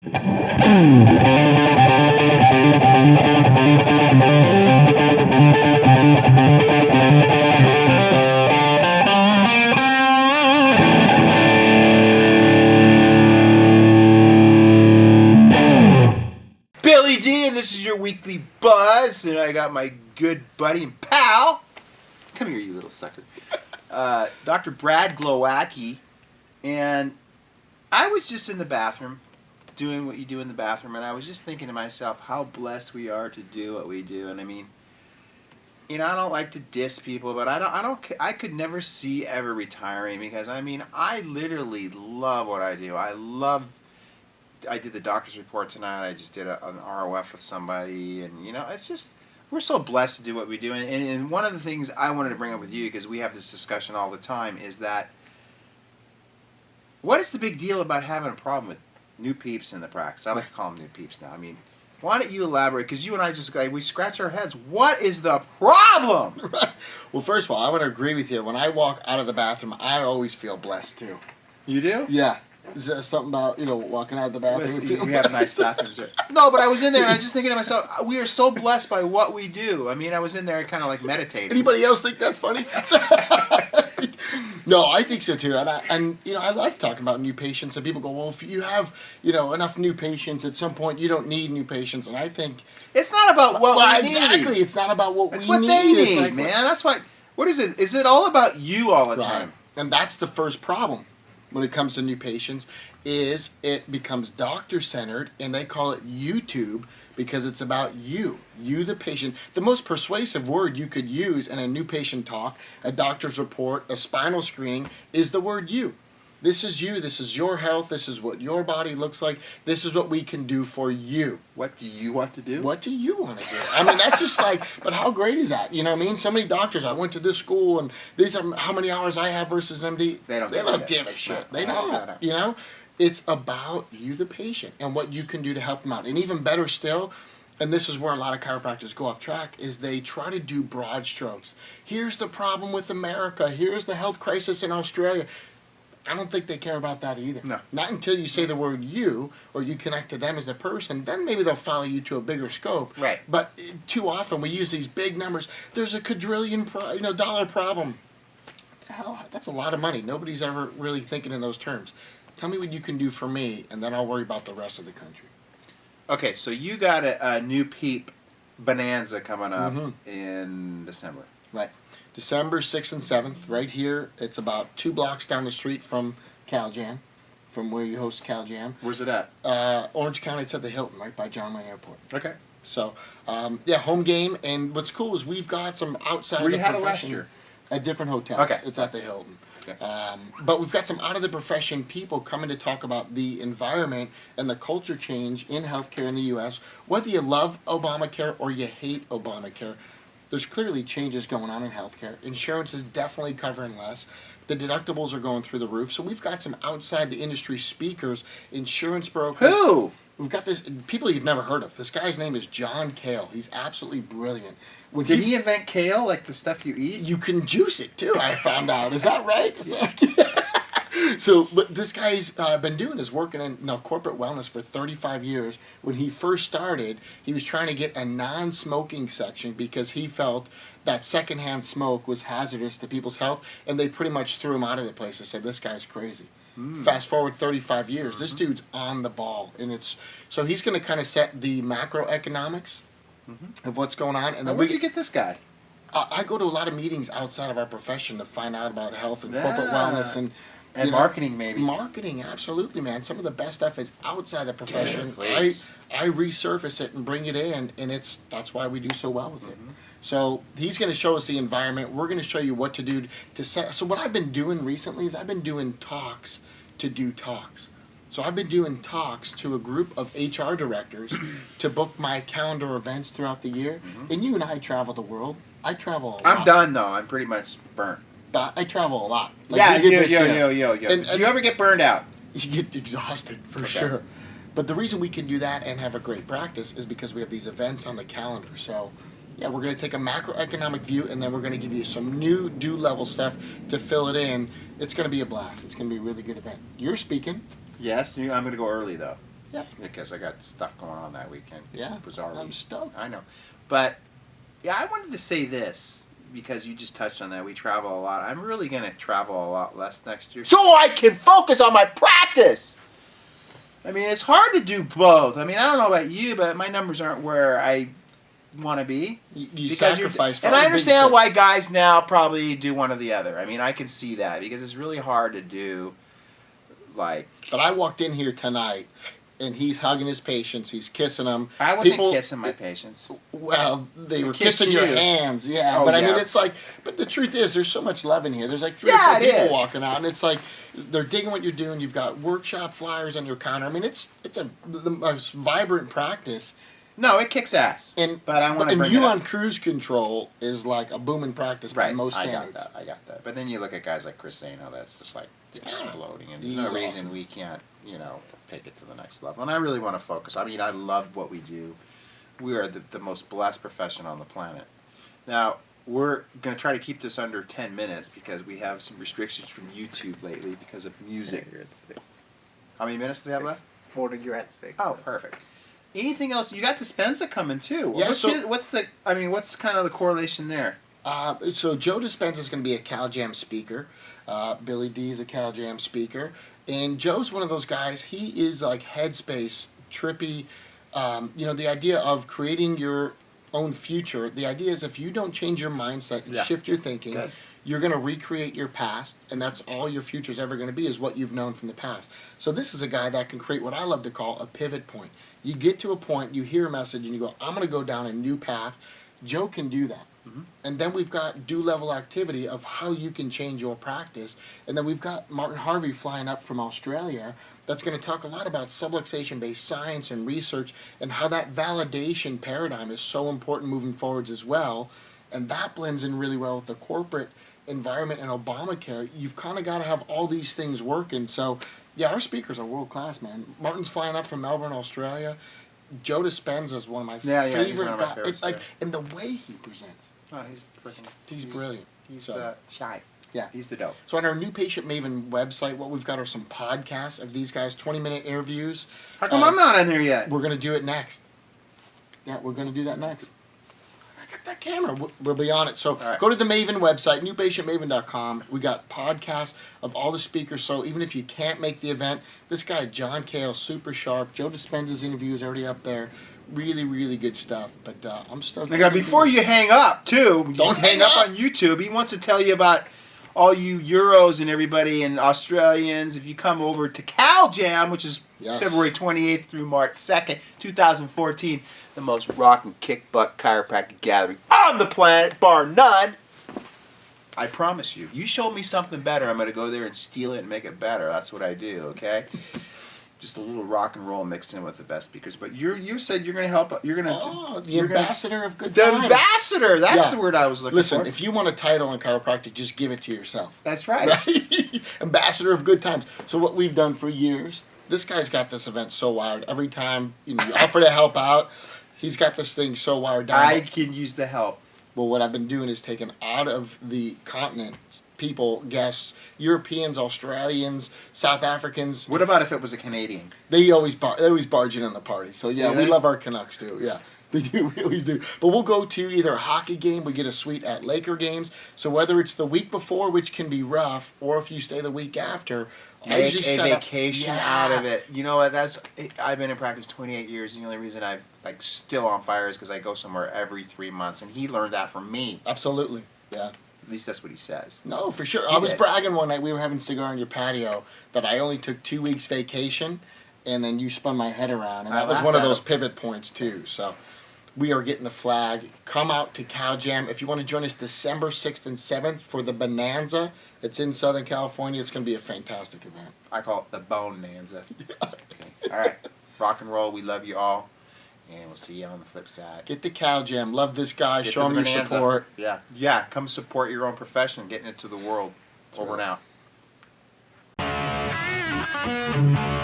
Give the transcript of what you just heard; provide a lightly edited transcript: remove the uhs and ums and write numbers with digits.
Billy D, and this is your weekly buzz, and I got my good buddy and pal. Come here, you little sucker. Dr. Brad Glowaki, and I was just in the bathroom doing what you do in the bathroom, and I was just thinking to myself how blessed we are to do what we do. And I mean, you know, I don't like to diss people, but I could never see ever retiring, because I mean, I literally love what I do. I did the doctor's report tonight. I just did an ROF with somebody, and you know, it's just, we're so blessed to do what we do. And one of the things I wanted to bring up with you, because we have this discussion all the time, is that what is the big deal about having a problem with new peeps in the practice? I like to call them new peeps now. I mean, why don't you elaborate? Because you and I just, we scratch our heads. What is the problem? Well, first of all, I want to agree with you. When I walk out of the bathroom, I always feel blessed too. You do? Yeah. Is there something about, you know, walking out of the bathroom? We have nice bathrooms there. No, but I was in there and I was just thinking to myself, we are so blessed by what we do. I mean, I was in there kind of like meditating. Anybody else think that's funny? No, I think so too. And you know, I love talking about new patients. And people go, well, if you have, you know, enough new patients, at some point you don't need new patients. And I think it's not about what we need. Exactly. It's not about what we need. It's what they need, it's like, man. That's why. What is it? Is it all about you all the time? And that's the first problem when it comes to new patients, is it becomes doctor-centered, and they call it YouTube because it's about you the patient. The most persuasive word you could use in a new patient talk, a doctor's report, a spinal screening, is the word you. This is you, this is your health, this is what your body looks like, this is what we can do for you. What do you want to do? What do you want to do? I mean, that's just like, but how great is that? You know what I mean? So many doctors, I went to this school, and these are how many hours I have versus MD. They don't give a shit. They don't, you know? It's about you, the patient, and what you can do to help them out. And even better still, and this is where a lot of chiropractors go off track, is they try to do broad strokes. Here's the problem with America. Here's the health crisis in Australia. I don't think they care about that either. No. Not until you say the word you, or you connect to them as the person, then maybe they'll follow you to a bigger scope. Right. But too often we use these big numbers. There's a quadrillion dollar problem. Hell, that's a lot of money. Nobody's ever really thinking in those terms. Tell me what you can do for me, and then I'll worry about the rest of the country. Okay, so you got a new peep bonanza coming up in December. Right. December 6th and 7th, right here. It's about 2 blocks down the street from CALJAM, from where you host CALJAM. Where's it at? Orange County. It's at the Hilton, right by John Wayne Airport. Okay. So, yeah, home game. And what's cool is we've got some outside of the profession. Where you had it last year? At different hotels. Okay. It's at the Hilton. Okay. But we've got some out of the profession people coming to talk about the environment and the culture change in healthcare in the U.S. Whether you love Obamacare or you hate Obamacare, there's clearly changes going on in healthcare. Insurance is definitely covering less. The deductibles are going through the roof. So we've got some outside the industry speakers, insurance brokers. Who? We've got this people you've never heard of. This guy's name is John Kale. He's absolutely brilliant. Did he invent kale, like the stuff you eat? You can juice it too, I found out. Is that right? So, but this guy's been doing his work in corporate wellness for 35 years. When he first started, he was trying to get a non-smoking section because he felt that secondhand smoke was hazardous to people's health, and they pretty much threw him out of the place. They said, this guy's crazy. Fast forward 35 years, this dude's on the ball, and so he's going to kind of set the macroeconomics of what's going on. And then where'd you get this guy? I go to a lot of meetings outside of our profession to find out about health and corporate wellness and marketing, maybe. Marketing, absolutely, man. Some of the best stuff is outside the profession. Please. I resurface it and bring it in, and that's why we do so well with it. So he's going to show us the environment. We're going to show you what to do to set. So what I've been doing recently is I've been doing talks to do talks. So I've been doing talks to a group of HR directors to book my calendar events throughout the year. And you and I travel the world. I travel a lot. I'm done, though. I'm pretty much burnt. But I travel a lot. Like yo. And do you ever get burned out? You get exhausted, for sure. But the reason we can do that and have a great practice is because we have these events on the calendar. So, yeah, we're going to take a macroeconomic view, and then we're going to give you some new level stuff to fill it in. It's going to be a blast. It's going to be a really good event. You're speaking. Yes, I'm going to go early, though. Yeah. Because I got stuff going on that weekend. Yeah. Bizarrely. I'm stoked. I know. But, yeah, I wanted to say this, because you just touched on that. We travel a lot. I'm really going to travel a lot less next year, so I can focus on my practice! I mean, it's hard to do both. I mean, I don't know about you, but my numbers aren't where I want to be. You sacrifice for and all I the big understand shit. why guys now probably do one or the other. I mean, I can see that, because it's really hard to do, like... But I walked in here tonight, and he's hugging his patients. He's kissing them. I wasn't kissing my patients. Well, they were Kissed kissing your you. hands, yeah. Oh, but I yeah. mean, it's like, but the truth is, there's so much love in here. There's like 3 or Yeah, 4 it people is. walking out, and it's like they're digging what you're doing. You've got workshop flyers on your counter. I mean, it's the most vibrant practice. No, it kicks ass. But I want to bring you it up. on cruise control is like a booming practice by Right, most I standards. got that. But then you look at guys like Chris Sano, that's just like exploding, and there's He's no reason awesome. we can't, take it to the next level. And I really want to focus. I mean, I love what we do. We are the most blessed profession on the planet. Now, we're going to try to keep this under 10 minutes because we have some restrictions from YouTube lately because of music. You're at 6. How many minutes do we have left? 40, you're at 6. Oh, perfect. Anything else? You got Dispenza coming too. Yeah, What's kind of the correlation there? So Joe Dispenza is going to be a CalJam speaker. Billy D is a CalJam speaker. And Joe's one of those guys, he is like headspace, trippy. The idea of creating your own future. The idea is if you don't change your mindset and shift your thinking, Good. you're going to recreate your past, and that's all your future's ever going to be is what you've known from the past. So this is a guy that can create what I love to call a pivot point. You get to a point, you hear a message, and you go, I'm going to go down a new path. Joe can do that. Mm-hmm. And then we've got level activity of how you can change your practice. And then we've got Martin Harvey flying up from Australia that's going to talk a lot about subluxation-based science and research and how that validation paradigm is so important moving forwards as well. And that blends in really well with the corporate environment and Obamacare. You've kind of got to have all these things working. So, yeah, our speakers are world-class, man. Martin's flying up from Melbourne, Australia. Joe Dispenza is one of my he's favorite one of my guys. favorites, And the way he presents. Oh, he's freaking. He's brilliant. He's So- shy. Yeah. He's the dope. So on our New Patient Maven website, what we've got are some podcasts of these guys, 20-minute interviews. How come I'm not on there yet? We're going to do it next. Yeah, we're going to do that next. I got that camera. We'll be on it. So right. go to the Maven website, newpatientmaven.com. We got podcasts of all the speakers. So even if you can't make the event, this guy, John Cale, super sharp. Joe Dispenza's interview is already up there. Really, really good stuff. But I'm stoked. Now, before you hang up, too, Don't hang up up. on YouTube. He wants to tell you about all you Euros and everybody and Australians. If you come over to CalJam, which is Yes. February 28th through March 2nd, 2014, the most rock and kick butt chiropractic gathering on the planet, bar none. I promise you. You show me something better, I'm going to go there and steal it and make it better. That's what I do, okay? Just a little rock and roll mixed in with the best speakers. But you said you're going to help. You're going to. Oh, the you're ambassador of good The times. ambassador. That's Yeah. the word I was looking Listen, for. if you want a title in chiropractic, just give it to yourself. That's right. Right? Ambassador of good times. So what we've done for years, this guy's got this event so wired. Every time you offer to help out, he's got this thing so wired down. I can use the help. Well, what I've been doing is taking out of the continent people, guests, Europeans, Australians, South Africans. What about if it was a Canadian? They always barge in on the party. So yeah, Do we they? love our Canucks too. Yeah, they do. We always do. But we'll go to either a hockey game. We get a suite at Laker games. So whether it's the week before, which can be rough, or if you stay the week after, I Make usually a set up- vacation Yeah. out of it. You know what? I've been in practice 28 years. The only reason I'm still on fire is because I go somewhere every 3 months, and he learned that from me. Absolutely. Yeah. At least that's what he says. No, for sure. He I was did. bragging one night. We were having cigar on your patio that I only took 2 weeks vacation, and then you spun my head around, and I that was laughed one of at those him. pivot points too. So we are getting the flag. Come out to CalJam if you want to join us December 6th and 7th for the Bonanza. It's in Southern California. It's going to be a fantastic event. I call it the Bonanza. Okay. All right. Rock and roll. We love you all. And we'll see you on the flip side. Get to CalJam. Love this guy. Get Show to him the your Bonanza. support. Yeah. Yeah. Come support your own profession, getting it to the world. That's Over right. and out.